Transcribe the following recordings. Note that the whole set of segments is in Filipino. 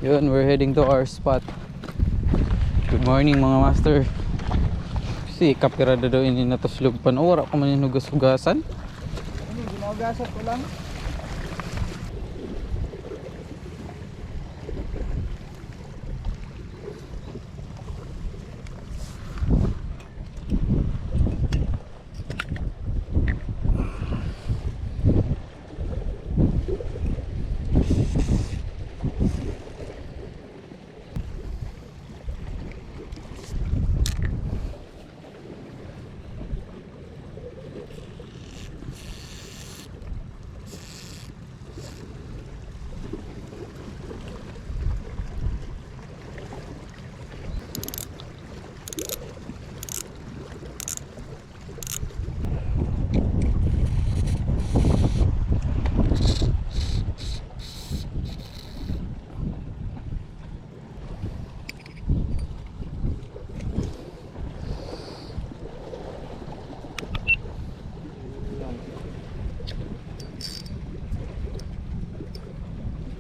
Yun, we're heading to our spot. Good morning mga master. Si kapirada daw ini natuslog pan. O, wala ko man yung hugas-hugasan. Ano, ginagasan ko lang.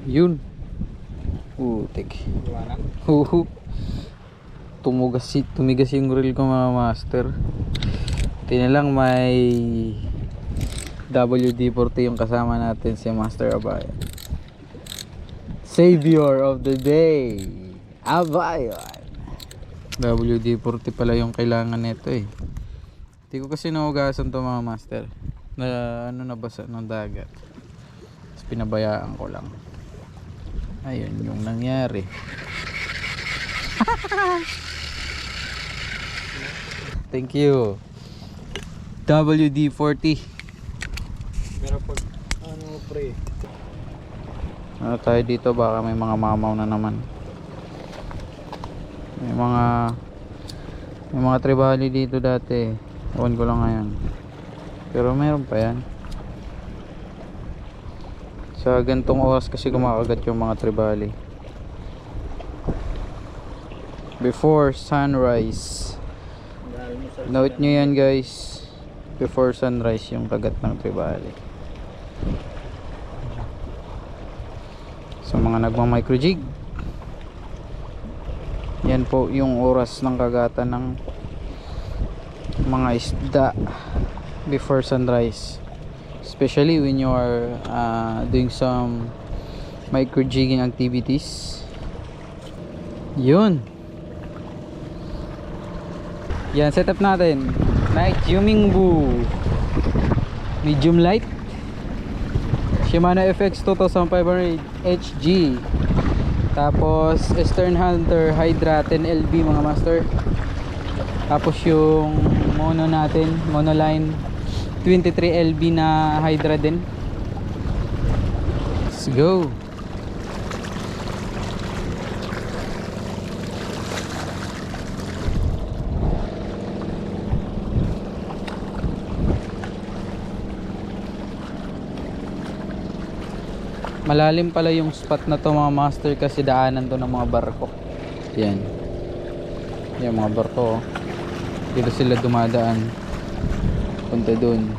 Yun. Putik. Iwanan. Tumigas yung reel ko mga master. Tinilang may WD-40 yung kasama natin, si Master Abayan. Savior of the day, Abayan. WD-40 pala yung kailangan nito eh. Hindi ko kasi nahugasan to mga master. Na nabasa ng dagat. Tapos pinabayaan ko lang. Ayun yung nangyari. Thank you. WD-40. Pero pag ano pre, Ano tayo dito, baka may mga mamaw na naman. May mga tribali dito dati. Ewan ko lang ngayon. Pero meron pa yan. Sa gantong oras kasi kumakagat yung mga tribali. Before sunrise. Note nyo yan guys. Before sunrise yung kagat ng tribali. Sa mga nagmamicrojig, yan po yung oras ng kagatan ng mga isda before sunrise, especially when you are doing some microjigging activities. Yun yan, setup natin. Night Yumingbu medium light Shimano FX 2500 HG, tapos Eastern Hunter Hydra 10LB mga master. Tapos yung mono natin, monoline 23LB na Hydra din. Let's go. Malalim pala yung spot na to mga master kasi daanan to ng mga barko. Yan. Yan mga barko. Dito sila dumadaan. Punta dun.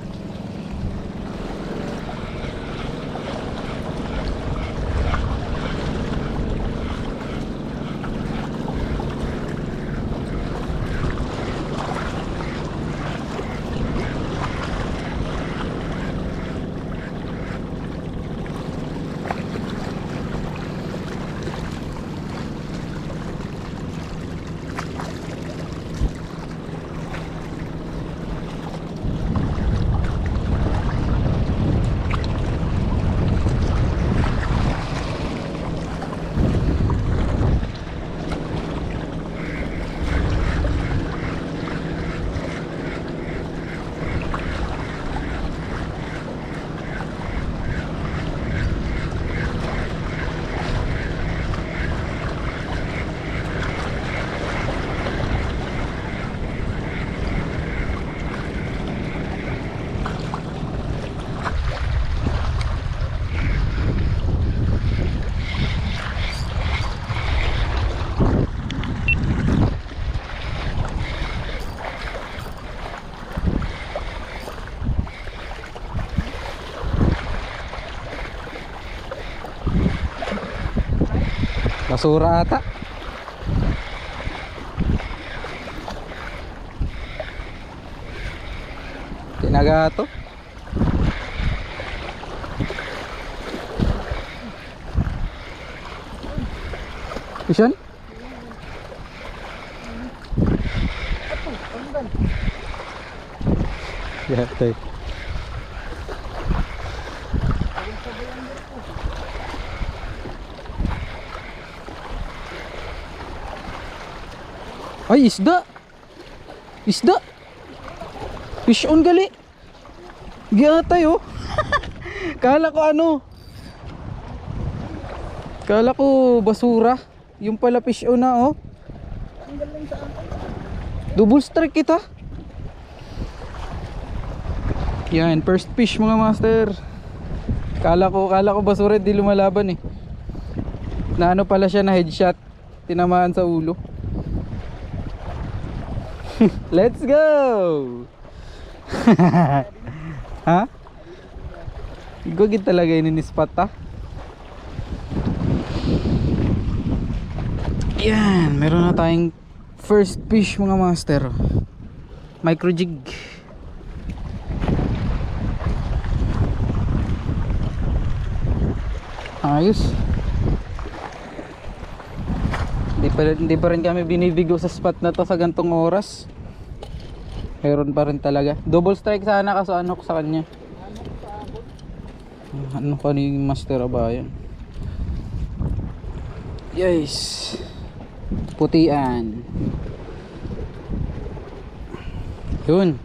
Basura ata. Tinaga to. Isan? Ya, tay. Ay, isda. Isda. Fish on gali. Giatay oh. Kala ko ano. Kala ko basura. Yung pala fish on na oh. Double strike kita. Yan, first fish mga master. Kala ko basura, di lumalaban eh. Na ano pala siya, na headshot. Tinamaan sa ulo. Let's go. Ha? Igogid talaga yun spot ha. Yan, meron na tayong first fish mga master. Micro jig. Ayos. Hindi pa rin kami binibigo sa spot na to sa gantong oras. Meron pa rin talaga. Double strike sana kaso anok sa kanya. Ano ka ni master abayan? Yes. Putian. Yun.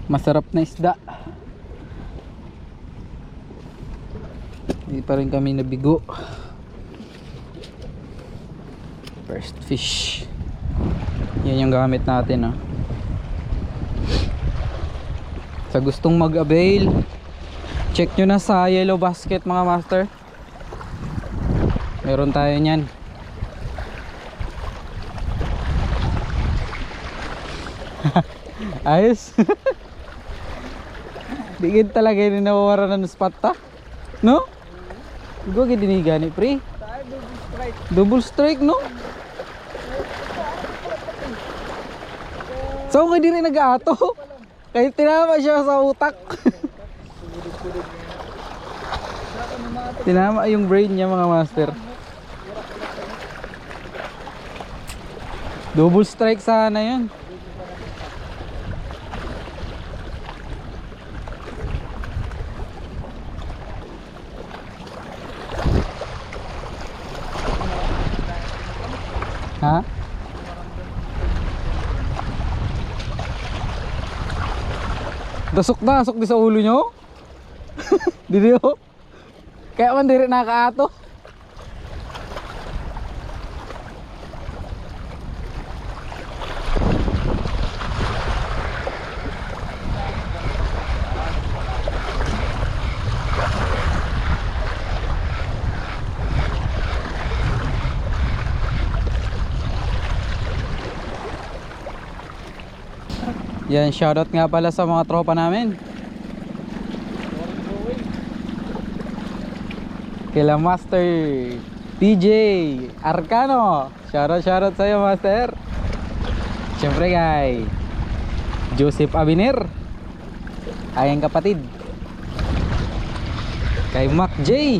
Masarap na isda. Hindi pa rin kami nabigo. First fish. Yan yung gamit natin oh. Sa gustong mag-avail, check nyo na sa Yellow Basket mga master. Meron tayo nyan. Ayos. Digid talaga yun nawawara ng spot ta. No? Gue gini gani pre. Double strike no? So kung di rin nag-aato. Kahit tinama siya sa utak. Tinama yung brain niya mga master. Double strike sana yun. Ha? Dasok na, asok di sa ulo nyo. Didi oh. Kaya man diri nakaato. Yan, shoutout nga pala sa mga tropa namin. Kila Master TJ Arcano. Shoutout sa'yo Master. Siyempre kay Joseph Abiner, aking kapatid. Kay Mac J.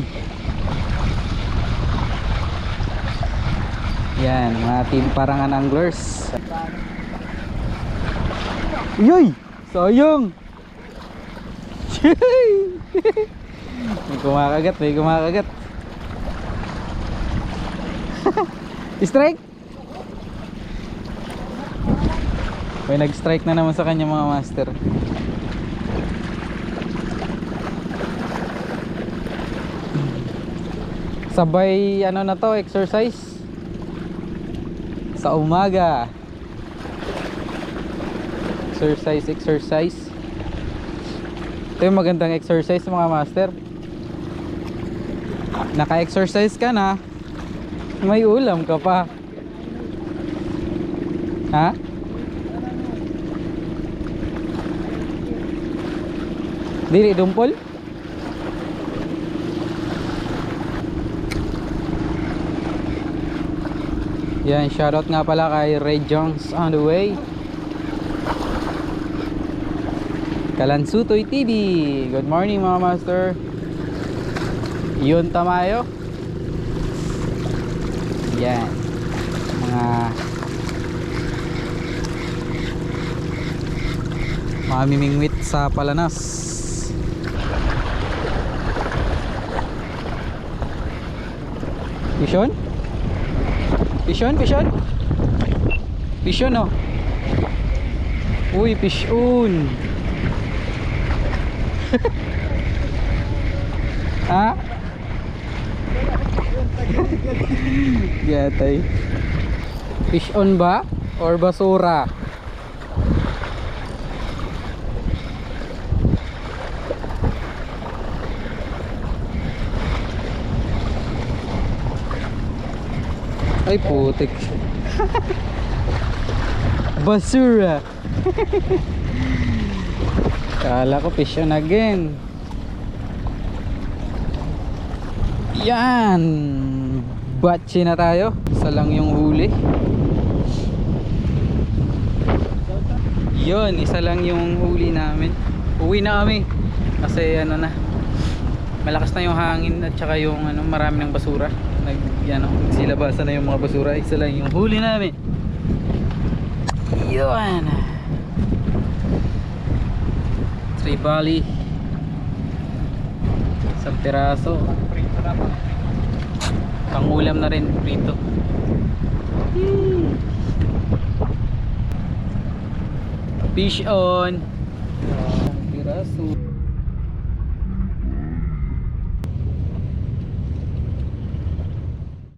Yan, mga team Parangan Anglers. Yoy! Sayang! May kumakagat. Strike! May nag-strike na naman sa kanya mga master. Sabay ano na to, exercise sa umaga. Exercise. Ito yung magandang exercise mga master. Naka-exercise ka na, may ulam ka pa. Ha? Dili dumpol? Yan, shoutout nga pala kay Ray Jones on the way. Kalansutoy TV. Good morning mga master. Yun tamayo. Yan. Mga mimingwit sa Palanas. Pishon? Pishon, pishon? Pishon oh. Uy, pishon. Ha? Gatay. Pishon ba? Or basura? Ay putik. Basura. Kala ko fish on again. Yan. Batchi na tayo. Isa lang yung huli. Yun, isa lang yung huli namin. Uwi na kami. Kasi ano na, malakas na yung hangin at saka yung ano, marami ng basura. Nagsilabasan na yung mga basura. Isa lang yung huli namin. Yun. Tribali. Isang piraso. Pangulam na rin prito. Fish on. Piraso.